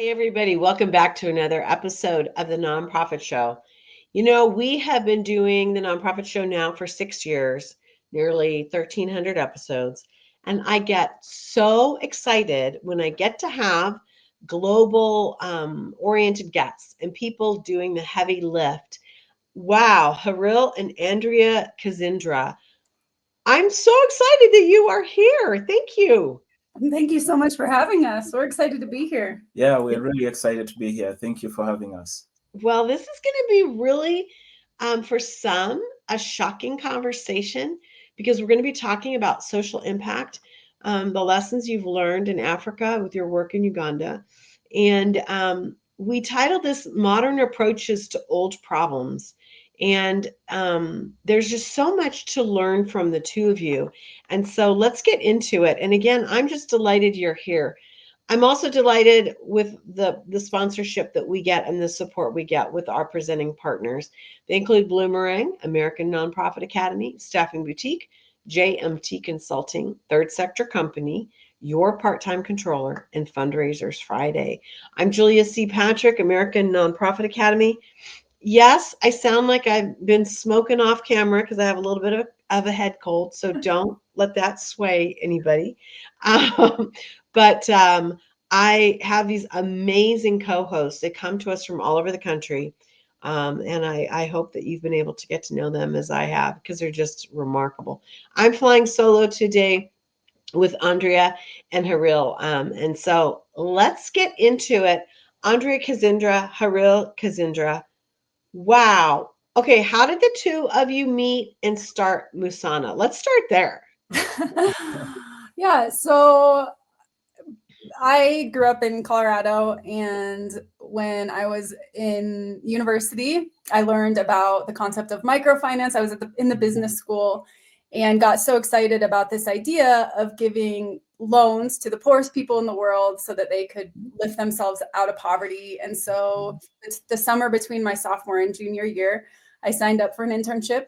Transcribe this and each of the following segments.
Hey, everybody, welcome back to another episode of the Nonprofit Show. We have been doing the Nonprofit Show now for 6 years, nearly 1,300 episodes. And I get so excited when I get to have global oriented guests and people doing the heavy lift. Wow, Haril and Andrea Kazindra. I'm so excited that you are here. Thank you. Thank you so much for having us. We're excited to be here. Yeah, we're really excited to be here. Thank you for having us. Well, this is going to be really, for some, a shocking conversation because we're going to be talking about social impact, the lessons you've learned in Africa with your work in Uganda. And we titled this Modern Approaches to Old Problems. And there's just so much to learn from the two of you. And so let's get into it. And again, I'm just delighted you're here. I'm also delighted with the sponsorship that we get and the support we get with our presenting partners. They include Bloomerang, American Nonprofit Academy, Staffing Boutique, JMT Consulting, Third Sector Company, Your Part-Time Controller, and Fundraisers Friday. I'm Julia C. Patrick, American Nonprofit Academy. Yes, I sound like I've been smoking off camera because I have a little bit of a head cold, so don't let that sway anybody. But I have these amazing co-hosts that come to us from all over the country. And I hope that you've been able to get to know them as I have because they're just remarkable. I'm flying solo today with Andrea and Haril. And so let's get into it. Andrea Kazindra, Haril Kazindra. Wow. Okay, how did the two of you meet and start Musana? Let's start there. Yeah, so I grew up in Colorado, and when I was in university, I learned about the concept of microfinance. I was in the business school and got so excited about this idea of giving loans to the poorest people in the world so that they could lift themselves out of poverty. And so it's the summer between my sophomore and junior year, I signed up for an internship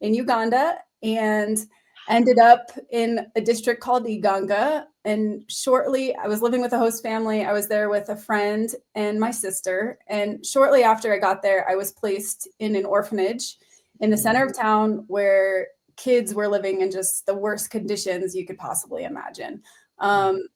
in Uganda and ended up in a district called Uganda. And shortly, I was living with a host family. I was there with a friend and my sister. And shortly after I got there, I was placed in an orphanage in the center of town where kids were living in just the worst conditions you could possibly imagine.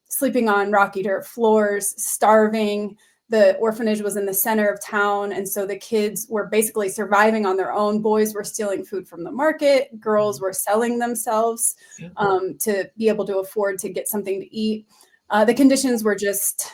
Sleeping on rocky dirt floors, starving. The orphanage was in the center of town. And so the kids were basically surviving on their own. Boys were stealing food from the market. Girls were selling themselves to be able to afford to get something to eat. The conditions were just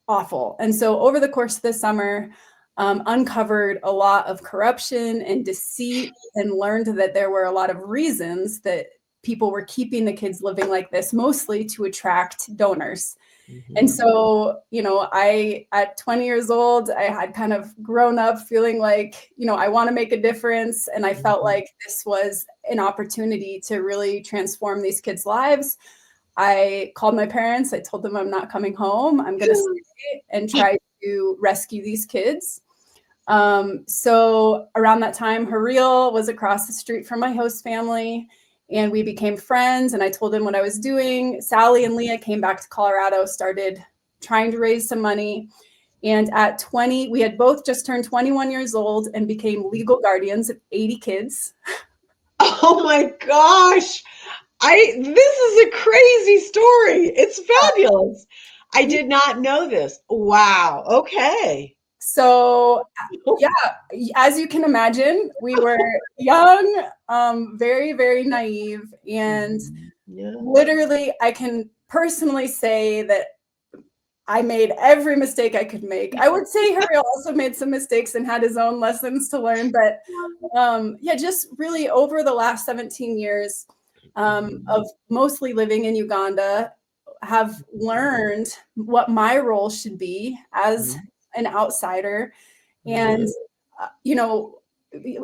awful. And so over the course of the summer, uncovered a lot of corruption and deceit and learned that there were a lot of reasons that people were keeping the kids living like this, mostly to attract donors. Mm-hmm. And so, at 20 years old, I had kind of grown up feeling like, I want to make a difference. And I felt like this was an opportunity to really transform these kids' lives. I called my parents. I told them I'm not coming home. I'm going to stay and try to rescue these kids. So around that time, Haril was across the street from my host family. And we became friends, and I told him what I was doing. Sally and Leah came back to Colorado, started trying to raise some money. And at 20, we had both just turned 21 years old and became legal guardians of 80 kids. Oh my gosh. This is a crazy story. It's fabulous. I did not know this. Wow. Okay. So, yeah, as you can imagine, we were young, very, very naive. And literally, I can personally say that I made every mistake I could make. I would say Haril also made some mistakes and had his own lessons to learn. But just really over the last 17 years of mostly living in Uganda, have learned what my role should be as an outsider. And,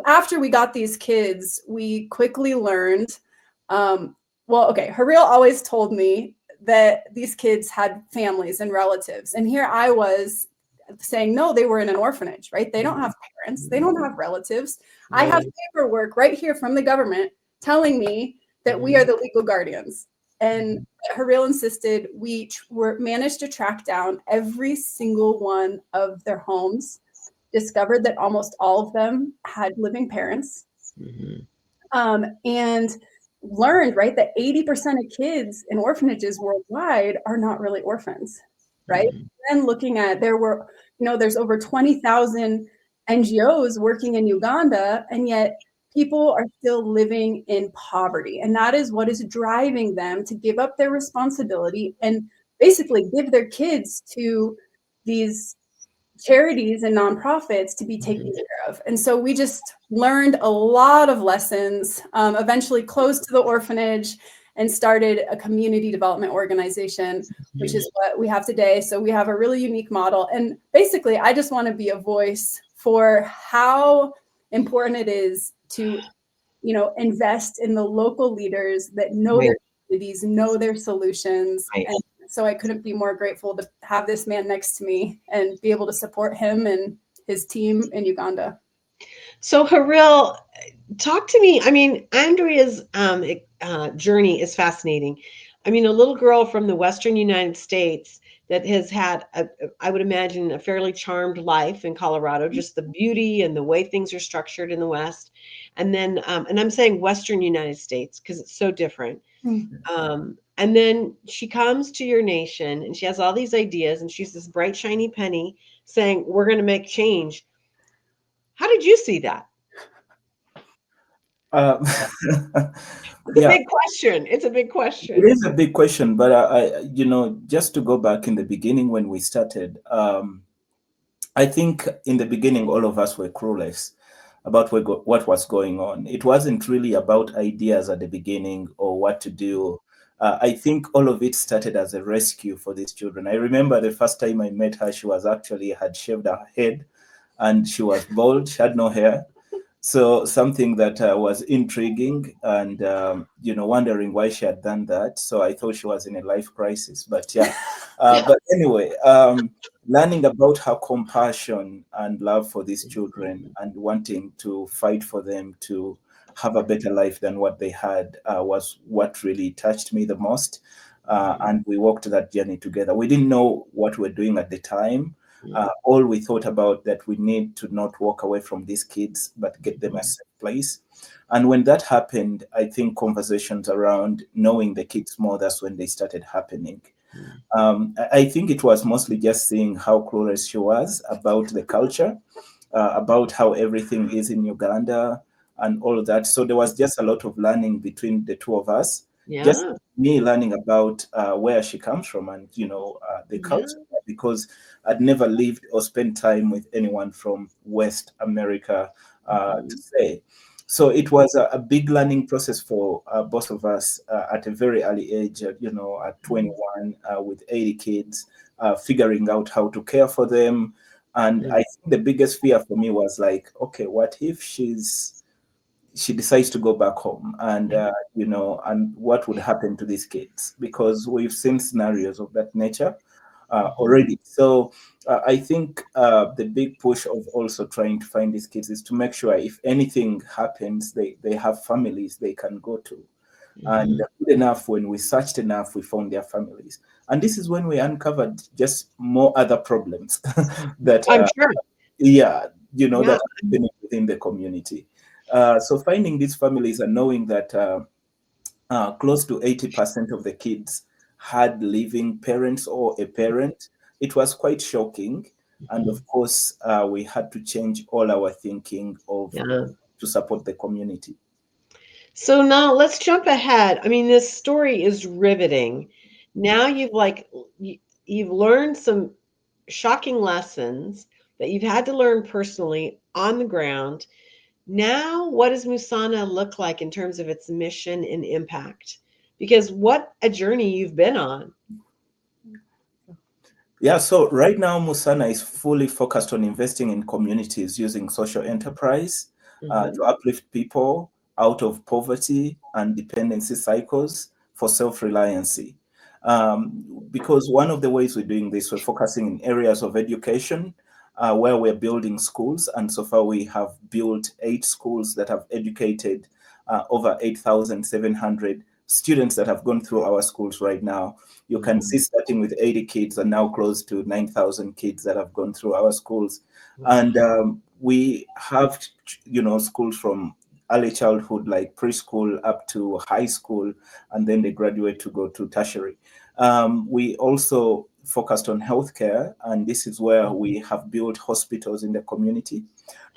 after we got these kids, we quickly learned, Haril always told me that these kids had families and relatives. And here I was saying, no, they were in an orphanage, right? They don't have parents. They don't have relatives. I have paperwork right here from the government telling me that we are the legal guardians. And Haril insisted we managed to track down every single one of their homes, discovered that almost all of them had living parents, and learned, right, that 80% of kids in orphanages worldwide are not really orphans, right? Then looking at, there's over 20,000 NGOs working in Uganda, and yet people are still living in poverty. And that is what is driving them to give up their responsibility and basically give their kids to these charities and nonprofits to be taken care of. And so we just learned a lot of lessons, eventually closed to the orphanage and started a community development organization, which is what we have today. So we have a really unique model. And basically, I just want to be a voice for how important it is to, invest in the local leaders that know their communities, know their solutions. And so I couldn't be more grateful to have this man next to me and be able to support him and his team in Uganda. So Haril, talk to me. I mean, Andrea's journey is fascinating. I mean, a little girl from the Western United States that has had, I would imagine, a fairly charmed life in Colorado, just the beauty and the way things are structured in the West. And then, and I'm saying Western United States because it's so different. And then she comes to your nation and she has all these ideas and she's this bright, shiny penny saying, we're going to make change. How did you see that? It's a big question. It's a big question. It is a big question, but just to go back in the beginning when we started, I think in the beginning all of us were clueless about what was going on. It wasn't really about ideas at the beginning or what to do. I think all of it started as a rescue for these children. I remember the first time I met her, she was actually had shaved her head and she was bald, she had no hair. So something that was intriguing and, wondering why she had done that. So I thought she was in a life crisis, but yeah. But anyway, learning about her compassion and love for these children and wanting to fight for them to have a better life than what they had was what really touched me the most. And we walked that journey together. We didn't know what we were doing at the time. All we thought about that we need to not walk away from these kids, but get them a safe place. And when that happened, I think conversations around knowing the kids more, that's when they started happening. I think it was mostly just seeing how clueless she was about the culture, about how everything is in Uganda and all of that. So there was just a lot of learning between the two of us. Yeah. Just me learning about where she comes from and, the culture, because I'd never lived or spent time with anyone from West America to say. So it was a big learning process for both of us at a very early age, at 21 with 80 kids, figuring out how to care for them. And I think the biggest fear for me was like, okay, what if she decides to go back home and, and what would happen to these kids? Because we've seen scenarios of that nature already. So I think the big push of also trying to find these kids is to make sure if anything happens, they have families they can go to. And good enough, when we searched enough, we found their families. And this is when we uncovered just more other problems that, I'm sure. that are happening within the community. So finding these families and knowing that close to 80% of the kids had living parents or a parent, it was quite shocking. And of course, we had to change all our thinking to support the community. So now let's jump ahead. I mean, this story is riveting. Now you've learned some shocking lessons that you've had to learn personally on the ground. Now, what does Musana look like in terms of its mission and impact? Because what a journey you've been on. Yeah, so right now, Musana is fully focused on investing in communities using social enterprise to uplift people out of poverty and dependency cycles for self-reliancy. Because one of the ways we're doing this, we're focusing in areas of education where we're building schools. And so far, we have built 8 schools that have educated over 8,700 students that have gone through our schools right now. You can see starting with 80 kids and now close to 9,000 kids that have gone through our schools. And we have, schools from early childhood, like preschool, up to high school, and then they graduate to go to tertiary. We also focused on healthcare, and this is where we have built hospitals in the community.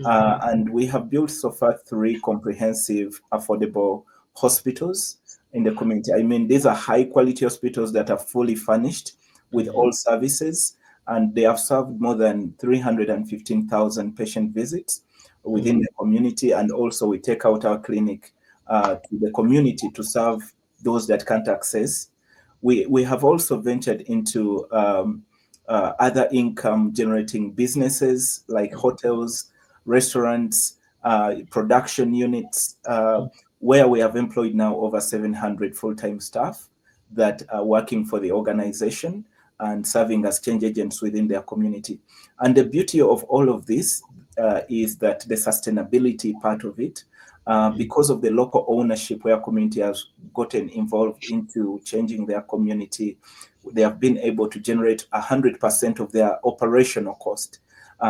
And we have built so far 3 comprehensive, affordable hospitals in the community. I mean, these are high quality hospitals that are fully furnished with all services, and they have served more than 315,000 patient visits within the community. And also, we take out our clinic to the community to serve those that can't access. We have also ventured into other income generating businesses like hotels, restaurants, production units, where we have employed now over 700 full-time staff that are working for the organization and serving as change agents within their community. And the beauty of all of this is that the sustainability part of it, because of the local ownership where community has gotten involved into changing their community, they have been able to generate 100% of their operational cost,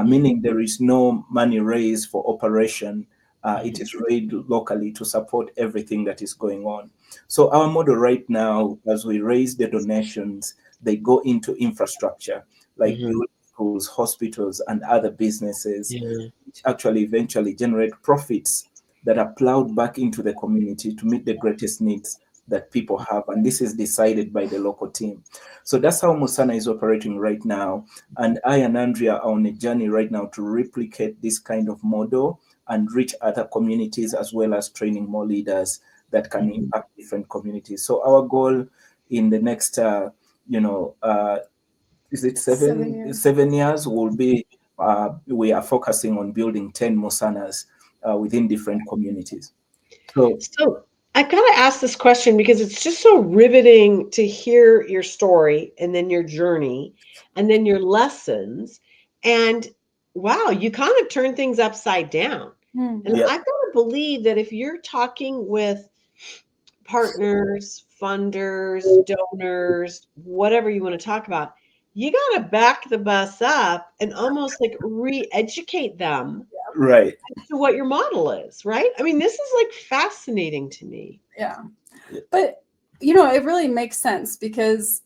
meaning there is no money raised for operation. It is raised locally to support everything that is going on. So our model right now, as we raise the donations, they go into infrastructure like building schools, hospitals, and other businesses, which actually eventually generate profits that are plowed back into the community to meet the greatest needs that people have. And this is decided by the local team. So that's how Musana is operating right now. And I and Andrea are on a journey right now to replicate this kind of model and reach other communities, as well as training more leaders that can impact different communities. So our goal in the next, is it 7 years will be, we are focusing on building 10 Musanas within different communities. So I've got to ask this question because it's just so riveting to hear your story and then your journey and then your lessons. And wow, you kind of turn things upside down. And Yeah. I've got to believe that if you're talking with partners, funders, donors, whatever you want to talk about, you got to back the bus up and almost like re-educate them Right. to what your model is, right? I mean, this is like fascinating to me. Yeah. But, it really makes sense because,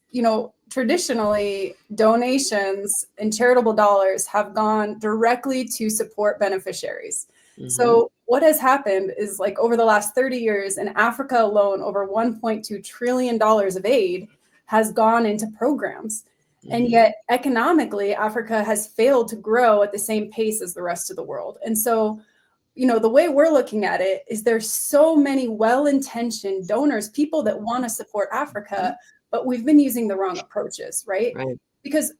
traditionally donations and charitable dollars have gone directly to support beneficiaries. So what has happened is, like, over the last 30 years in Africa alone, over $1.2 trillion of aid has gone into programs. And yet economically, Africa has failed to grow at the same pace as the rest of the world. And so, the way we're looking at it is there's so many well-intentioned donors, people that want to support Africa, but we've been using the wrong approaches, right? Because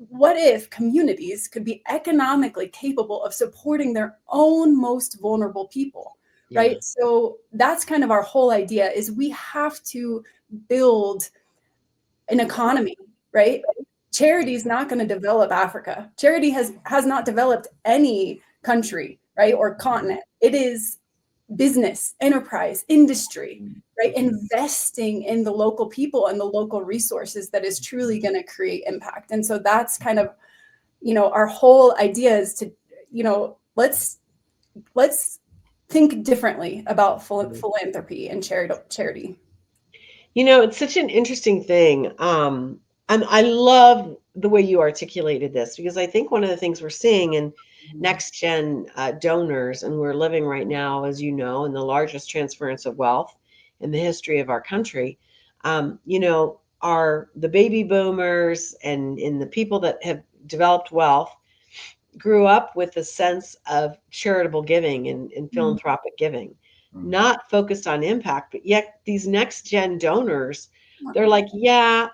what if communities could be economically capable of supporting their own most vulnerable people, right? So that's kind of our whole idea, is we have to build an economy, right? Charity is not going to develop Africa. Charity has not developed any country, right, or continent. It is business, enterprise, industry, right? Investing in the local people and the local resources that is truly going to create impact. And so that's kind of, our whole idea is to, let's think differently about philanthropy and charity. It's such an interesting thing. And I love the way you articulated this because I think one of the things we're seeing in next gen donors, and we're living right now, as you know, in the largest transference of wealth in the history of our country, are the baby boomers and the people that have developed wealth grew up with a sense of charitable giving and philanthropic giving, not focused on impact. But yet these next gen donors, they're like, yeah,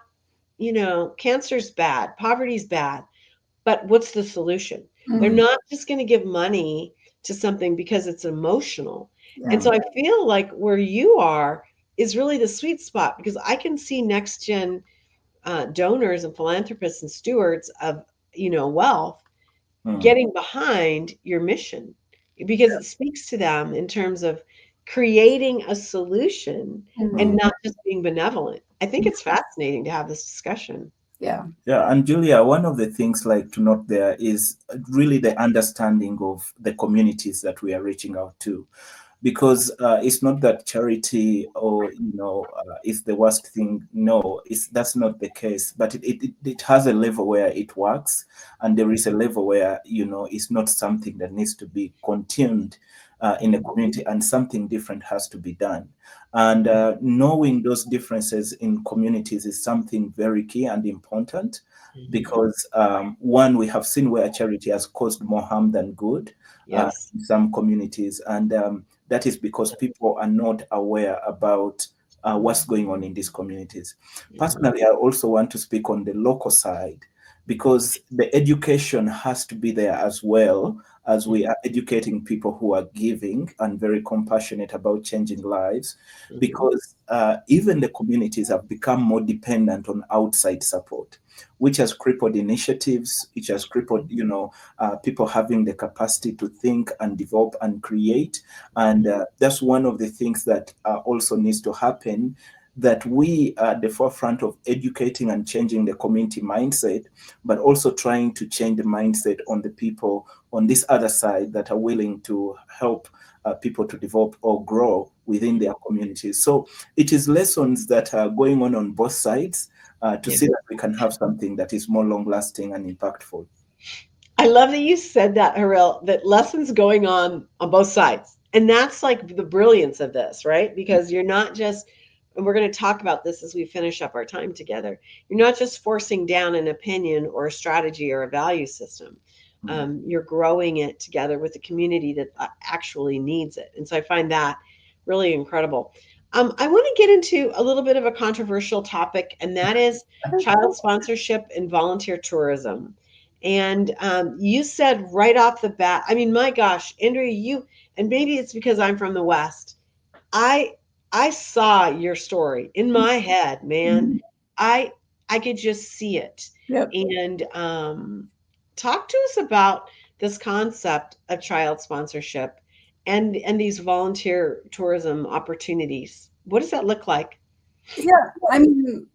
cancer's bad, poverty's bad, but what's the solution? They're not just going to give money to something because it's emotional. And so I feel like where you are is really the sweet spot, because I can see next gen donors and philanthropists and stewards of wealth getting behind your mission, because it speaks to them in terms of creating a solution and Mhm. not just being benevolent. I think it's fascinating to have this discussion. Yeah. Yeah, and Julia, one of the things like to note there is really the understanding of the communities that we are reaching out to, because it's not that charity or is the worst thing. No, that's not the case. But it has a level where it works, and there is a level where it's not something that needs to be continued in a community, and something different has to be done. And knowing those differences in communities is something very key and important, because one, we have seen where charity has caused more harm than good Yes. in some communities, and that is because people are not aware about what's going on in these communities. Personally, I also want to speak on the local side, because the education has to be there as well, as we are educating people who are giving and very compassionate about changing lives, because even the communities have become more dependent on outside support, which has crippled initiatives, which has crippled, people having the capacity to think and develop and create. And that's one of the things that also needs to happen, that we are at the forefront of educating and changing the community mindset, but also trying to change the mindset on the people on this other side that are willing to help people to develop or grow within their communities. So it is lessons that are going on both sides to see that we can have something that is more long-lasting and impactful. I love that you said that, Haril, that lessons going on both sides. And that's like the brilliance of this, right? Because you're not just, and we're going to talk about this as we finish up our time together, you're not just forcing down an opinion or a strategy or a value system. You're growing it together with the community that actually needs it. And so I find that really incredible. I want to get into a little bit of a controversial topic, and that is child sponsorship and volunteer tourism. And you said right off the bat, I mean, my gosh, Andrea, and maybe it's because I'm from the West. I I saw your story in my head, man. I I could just see it. Yep. And talk to us about this concept of child sponsorship and these volunteer tourism opportunities. What does that look like? Yeah. I mean,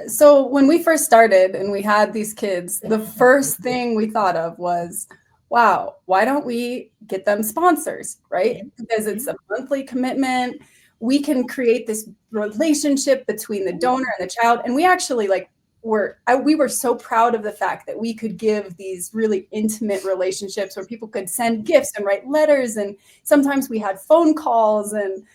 so when we first started and we had these kids, the first thing we thought of was, wow, why don't we get them sponsors, right? Because it's a monthly commitment. We can create this relationship between the donor and the child. And we actually we were so proud of the fact that we could give these really intimate relationships where people could send gifts and write letters. And sometimes we had phone calls. And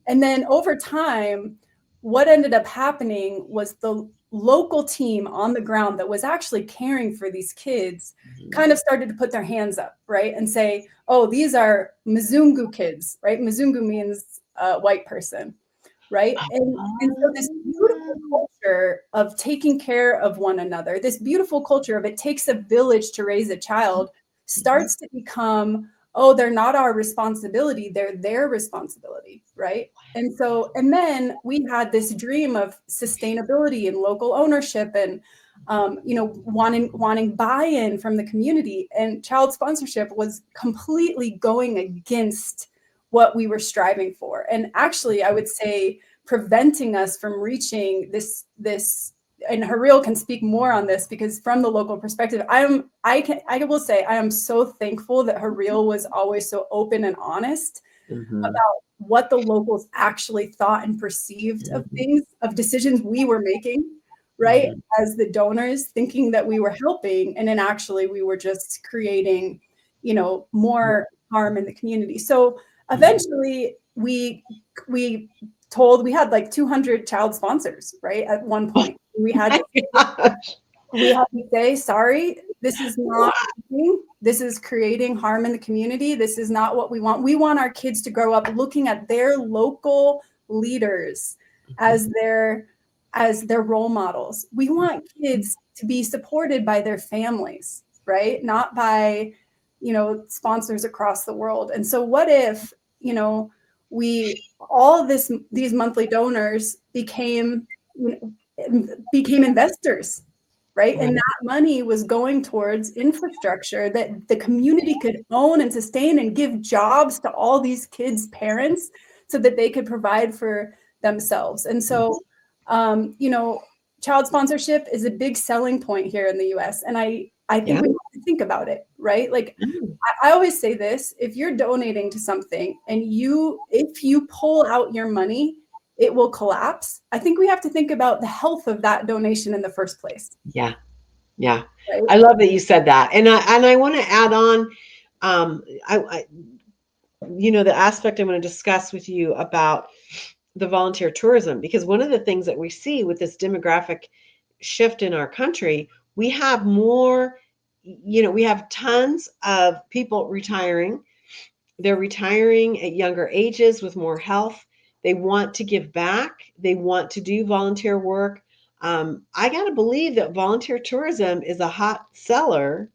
then over time, what ended up happening was the local team on the ground that was actually caring for these kids kind of started to put their hands up, right? And say, oh, these are Mzungu kids, right? Mzungu means white person, right? And so this beautiful culture of taking care of one another, this beautiful culture of it takes a village to raise a child, starts to become, oh, they're not our responsibility, they're their responsibility, right? And then we had this dream of sustainability and local ownership and wanting buy-in from the community, and child sponsorship was completely going against what we were striving for, and actually I would say preventing us from reaching this. And Haril can speak more on this, because from the local perspective, I will say I am so thankful that Haril was always so open and honest about what the locals actually thought and perceived of things, of decisions we were making, right? As the donors, thinking that we were helping, and then actually we were just creating, more harm in the community. So eventually we had like 200 child sponsors, right? At one point, we had to say, sorry, this is not working. This is creating harm in the community. This is not what we want. We want our kids to grow up looking at their local leaders as their role models. We want kids to be supported by their families, right? Not by, sponsors across the world. And so what if, these monthly donors became investors, right? And that money was going towards infrastructure that the community could own and sustain and give jobs to all these kids' parents so that they could provide for themselves. And so, you know, child sponsorship is a big selling point here in the US. And I think we have to think about it, right? Like, I always say this, if you're donating to something and if you pull out your money, it will collapse. I think we have to think about the health of that donation in the first place. Yeah. Yeah. Right? I love that you said that. And I want to add on, you know, the aspect I'm going to discuss with you about the volunteer tourism, because one of the things that we see with this demographic shift in our country, we have more, you know, we have tons of people retiring. They're retiring at younger ages with more health. They want to give back. They want to do volunteer work. I got to believe that volunteer tourism is a hot seller.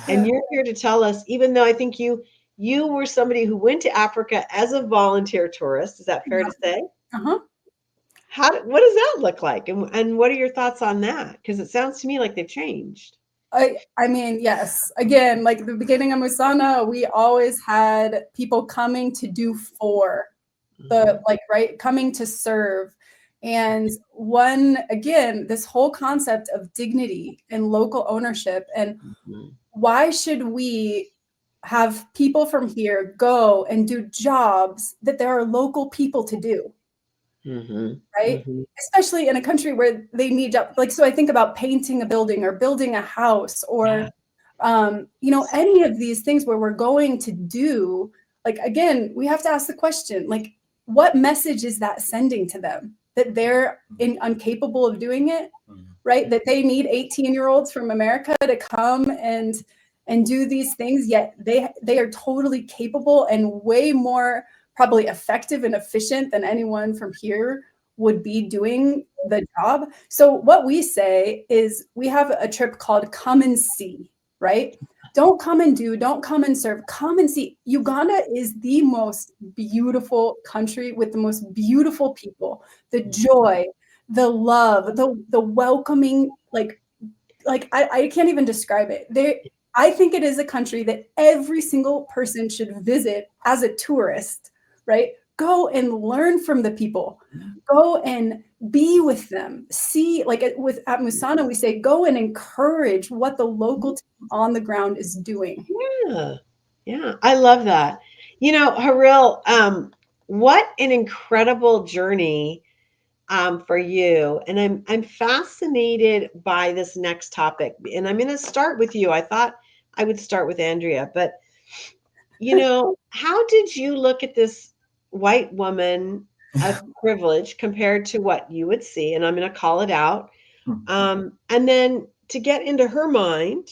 And you're here to tell us, even though I think you were somebody who went to Africa as a volunteer tourist. Is that fair to say? Uh-huh. What does that look like? And what are your thoughts on that? Because it sounds to me like they've changed. I mean, yes. Again, like the beginning of Musana, we always had people coming to do for the, like, right, coming to serve. And again, this whole concept of dignity and local ownership. And why should we have people from here go and do jobs that there are local people to do? Right? Especially in a country where they need jobs. Like, so I think about painting a building or building a house or, you know, any of these things where we're going to do, like, again, we have to ask the question, like, what message is that sending to them? That they're incapable of doing it, right? That they need 18-year-olds from America to come and do these things, yet they are totally capable and way more probably effective and efficient than anyone from here would be doing the job. So what we say is we have a trip called Come and See, right? Don't come and do, don't come and serve, come and see. Uganda is the most beautiful country with the most beautiful people, the joy, the love, the welcoming, like I can't even describe it. I think it is a country that every single person should visit as a tourist, right? Go and learn from the people. Go and be with them. See, like at Musana, we say, go and encourage what the local team on the ground is doing. Yeah, I love that. You know, Haril, what an incredible journey for you. And I'm fascinated by this next topic. And I'm going to start with you. I thought I would start with Andrea, but you know, how did you look at this white woman of privilege compared to what you would see? And I'm going to call it out. And then to get into her mind,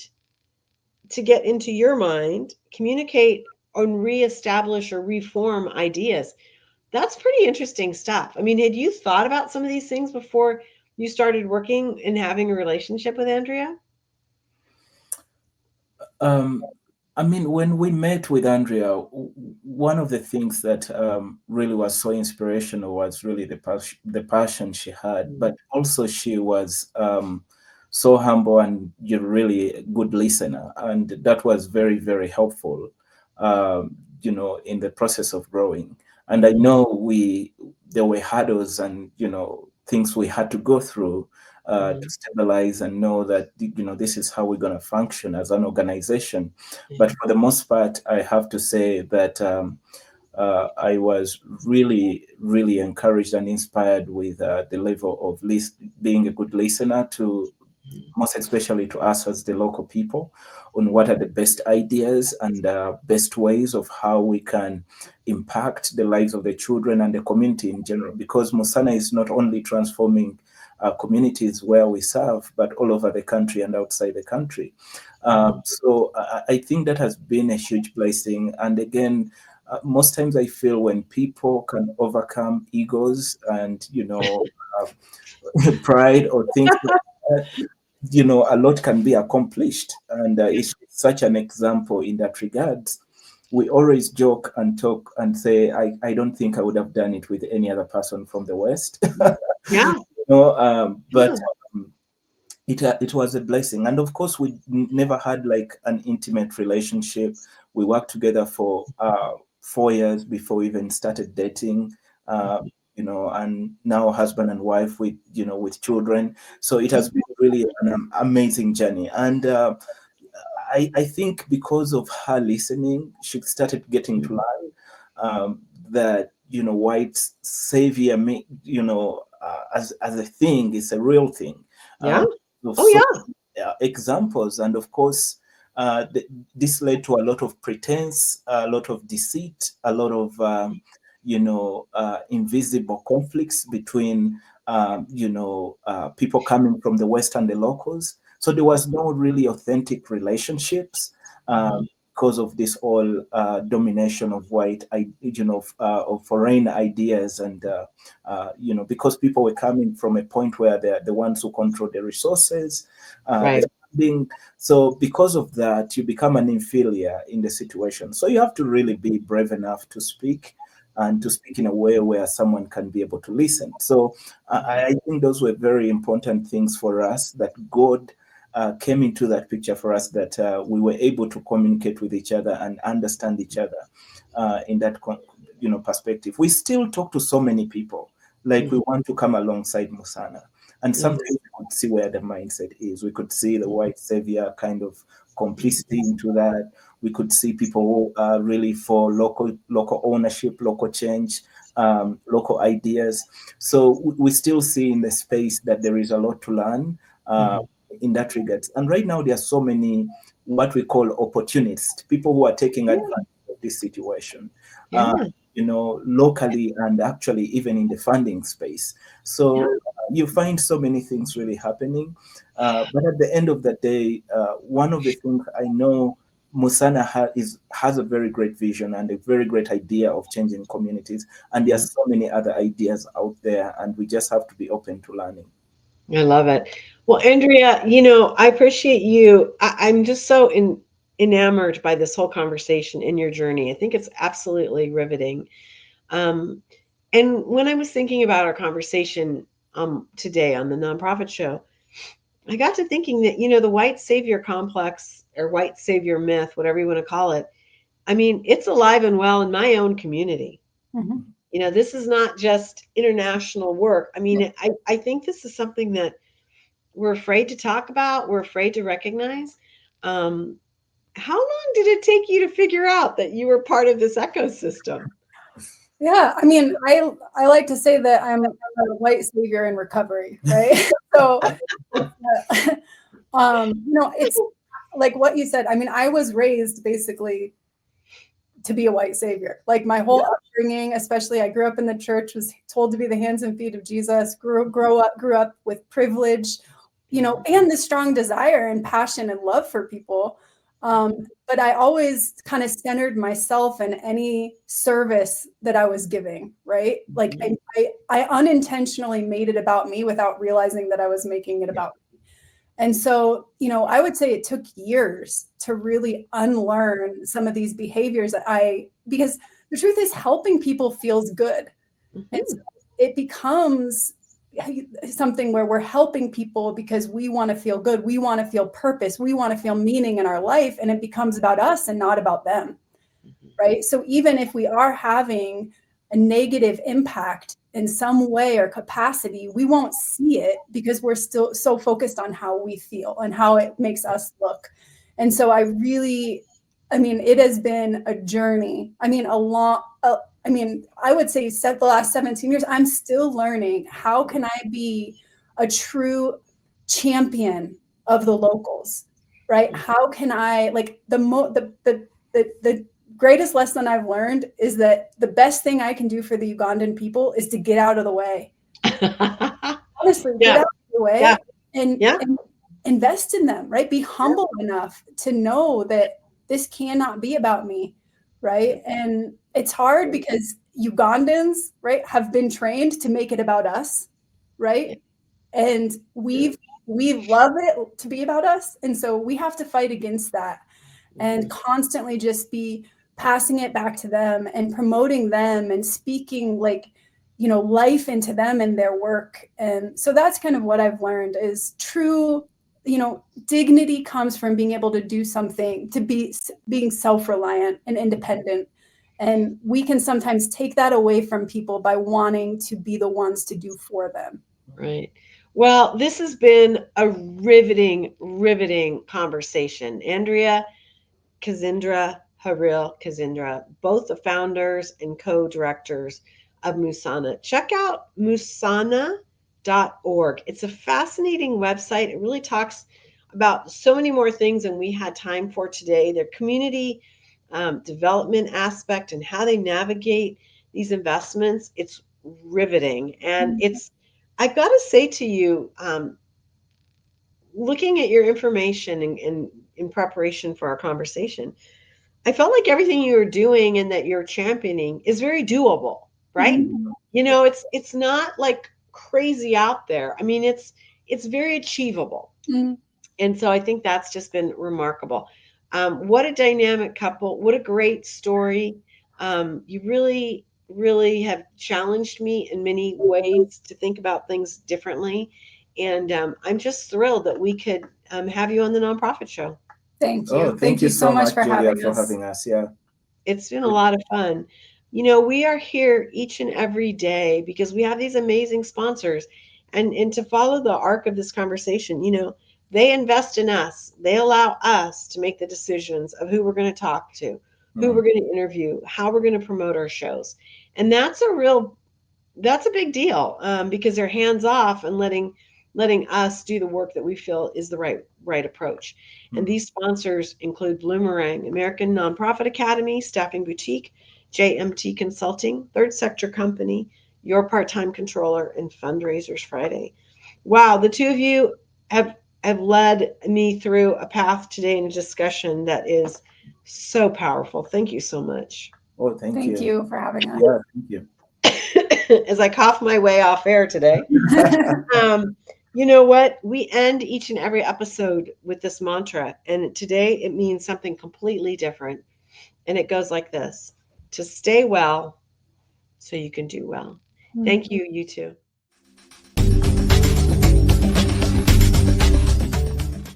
to get into your mind, communicate and reestablish or reform ideas. That's pretty interesting stuff. I mean, had you thought about some of these things before you started working and having a relationship with Andrea? I mean, when we met with Andrea, one of the things that really was so inspirational was really the passion she had, but also she was so humble and you're really a good listener. And that was very, very helpful, you know, in the process of growing. And I know there were hurdles and, you know, things we had to go through to stabilize and know that, you know, this is how we're going to function as an organization. But for the most part, I have to say that I was really, really encouraged and inspired with the level of being a good listener to, most especially to us as the local people, on what are the best ideas and best ways of how we can impact the lives of the children and the community in general. Because Musana is not only transforming communities where we serve, but all over the country and outside the country. So I think that has been a huge blessing. And again, most times I feel when people can overcome egos and, you know, pride or things like that, you know, a lot can be accomplished. And it's such an example in that regard. We always joke and talk and say, I don't think I would have done it with any other person from the West. Yeah. You know, but it was a blessing. And of course, we never had like an intimate relationship. We worked together for 4 years before we even started dating. Uh, and now husband and wife with with children. So it has been really an amazing journey. And I think because of her listening, she started getting to learn that white savior, as a thing, is a real thing. Yeah. Of Oh so yeah. examples, and of course, this led to a lot of pretense, a lot of deceit, a lot of invisible conflicts between people coming from the West and the locals. So there was no really authentic relationships because of this all domination of white, of foreign ideas, and because people were coming from a point where they're the ones who control the resources, Right. the funding. So because of that, you become an inferior in the situation. So you have to really be brave enough to speak, and to speak in a way where someone can be able to listen. So I think those were very important things for us, that God came into that picture for us, that we were able to communicate with each other and understand each other in that perspective. We still talk to so many people, like we want to come alongside Musana. And sometimes we could see where the mindset is. We could see the white savior kind of complicity into that. We could see people who are really for local ownership, local change, local ideas. So we still see in the space that there is a lot to learn in that regard. And right now there are so many what we call opportunists, people who are taking advantage of this situation. Yeah. Locally, and actually even in the funding space. So you find so many things really happening. But at the end of the day, one of the things I know Musana has a very great vision and a very great idea of changing communities. And there are so many other ideas out there, and we just have to be open to learning. I love it. Well, Andrea, I appreciate you. I'm just so enamored by this whole conversation in your journey. I think it's absolutely riveting. Um, and when I was thinking about our conversation today on the nonprofit show, I got to thinking that, the white savior complex or white savior myth, whatever you want to call it, I mean, it's alive and well in my own community. Mhm. This is not just international work. I mean, I think this is something that we're afraid to talk about, we're afraid to recognize. Um, how long did it take you to figure out that you were part of this ecosystem? Yeah, I mean, I like to say that I'm a white savior in recovery, right? So, it's like what you said. I mean, I was raised basically to be a white savior. Like my whole upbringing, especially I grew up in the church, was told to be the hands and feet of Jesus. Grew up with privilege, and the strong desire and passion and love for people. But I always kind of centered myself in any service that I was giving, right? Like I unintentionally made it about me without realizing that I was making it about me. And so, I would say it took years to really unlearn some of these behaviors because the truth is helping people feels good. And so it becomes something where we're helping people because we want to feel good. We want to feel purpose. We want to feel meaning in our life. And it becomes about us and not about them. Right. So even if we are having a negative impact in some way or capacity, we won't see it because we're still so focused on how we feel and how it makes us look. And so I mean, it has been a journey. I mean, I would say the last 17 years, I'm still learning how can I be a true champion of the locals, right? How can I the greatest lesson I've learned is that the best thing I can do for the Ugandan people is to get out of the way. Honestly, get out of the way and invest in them, right? Be humble enough to know that this cannot be about me, right? And it's hard because Ugandans, right, have been trained to make it about us, right? And we love it to be about us. And so we have to fight against that and constantly just be passing it back to them and promoting them and speaking life into them and their work. And so that's kind of what I've learned is true dignity comes from being able to do something, to being self-reliant and independent. And we can sometimes take that away from people by wanting to be the ones to do for them. Right. Well, this has been a riveting conversation. Andrea Kazindra, Haril Kazindra, both the founders and co-directors of Musana. Check out musana.org. It's a fascinating website. It really talks about so many more things than we had time for today. Their community development aspect and how they navigate these investments. It's riveting. And it's, I've got to say to you, looking at your information in preparation for our conversation, I felt like everything you were doing and that you're championing is very doable, right? Mhm. It's not like crazy out there. I mean, it's very achievable. Mhm. And so I think that's just been remarkable. What a dynamic couple. What a great story. You really have challenged me in many ways to think about things differently. And I'm just thrilled that we could have you on the Nonprofit Show. Thank Oh, you. Thank thank you you so so much much, for Julia, having for us. having us. Yeah. It's been a lot of fun. We are here each and every day because we have these amazing sponsors. And to follow the arc of this conversation, they invest in us. They allow us to make the decisions of who we're going to talk to, who we're going to interview, how we're going to promote our shows. And that's a big deal, because they're hands off and letting us do the work that we feel is the right approach. And these sponsors include Bloomerang, American Nonprofit Academy, Staffing Boutique, JMT Consulting, Third Sector Company, Your Part-Time Controller, and Fundraisers Friday. Wow, the two of you have led me through a path today in a discussion that is so powerful. Thank you so much. Oh, thank Thank you. you for having us. Yeah, thank you. As I cough my way off air today. You know what? We end each and every episode with this mantra, and today it means something completely different. And it goes like this: to stay well so you can do well. Thank you, you two.